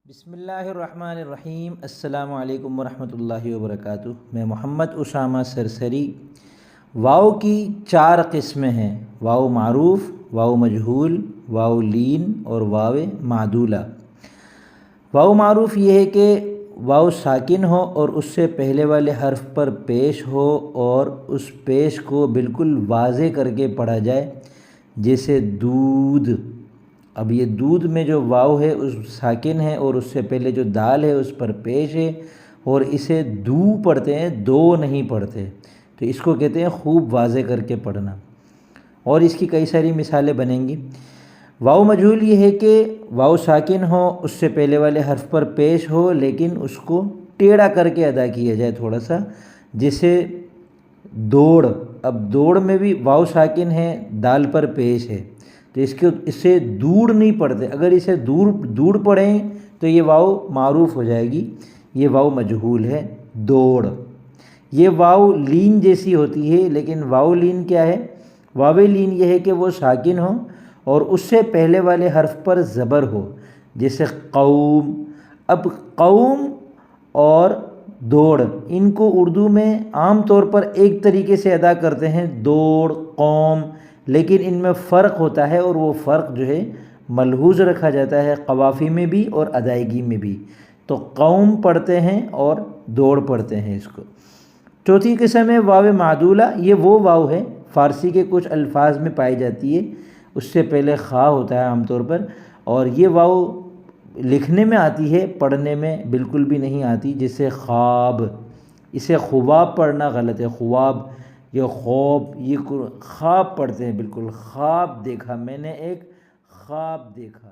بسم اللہ الرحمن الرحیم۔ السلام علیکم ورحمۃ اللہ وبرکاتہ۔ میں محمد اسامہ سرسری۔ واو کی 4 قسمیں ہیں: واو معروف، واو مجہول، واو لین اور واو معدولہ۔ واو معروف یہ ہے کہ واو ساکن ہو اور اس سے پہلے والے حرف پر پیش ہو اور اس پیش کو بالکل واضح کر کے پڑھا جائے، جیسے دودھ۔ اب یہ دودھ میں جو واو ہے اس ساکن ہے اور اس سے پہلے جو دال ہے اس پر پیش ہے، اور اسے دو پڑھتے ہیں، دو نہیں پڑھتے، تو اس کو کہتے ہیں خوب واضح کر کے پڑھنا۔ اور اس کی کئی ساری مثالیں بنیں گی۔ واو مجہول یہ ہے کہ واو ساکن ہو، اس سے پہلے والے حرف پر پیش ہو، لیکن اس کو ٹیڑھا کر کے ادا کیا جائے تھوڑا سا، جیسے دوڑ۔ اب دوڑ میں بھی واو ساکن ہے، دال پر پیش ہے، تو اسے دوڑ نہیں پڑھتے۔ اگر اسے دوڑ پڑھیں تو یہ واو معروف ہو جائے گی، یہ واو مجہول ہے، دوڑ۔ یہ واو لین جیسی ہوتی ہے، لیکن واو لین کیا ہے؟ واو لین یہ ہے کہ وہ ساکن ہو اور اس سے پہلے والے حرف پر زبر ہو، جیسے قوم۔ اب قوم اور دوڑ، ان کو اردو میں عام طور پر ایک طریقے سے ادا کرتے ہیں، دوڑ، قوم، لیکن ان میں فرق ہوتا ہے، اور وہ فرق جو ہے ملحوظ رکھا جاتا ہے قوافی میں بھی اور ادائیگی میں بھی۔ تو قوم پڑھتے ہیں اور دوڑ پڑھتے ہیں اس کو۔ چوتھی قسم ہے واو معدولہ۔ یہ وہ واو ہے، فارسی کے کچھ الفاظ میں پائی جاتی ہے، اس سے پہلے خا ہوتا ہے عام طور پر، اور یہ واو لکھنے میں آتی ہے، پڑھنے میں بالکل بھی نہیں آتی، جیسے خواب۔ اسے خواب پڑھنا غلط ہے، خواب، یہ خواب، یہ خواب پڑھتے ہیں، بالکل خواب دیکھا، میں نے ایک خواب دیکھا۔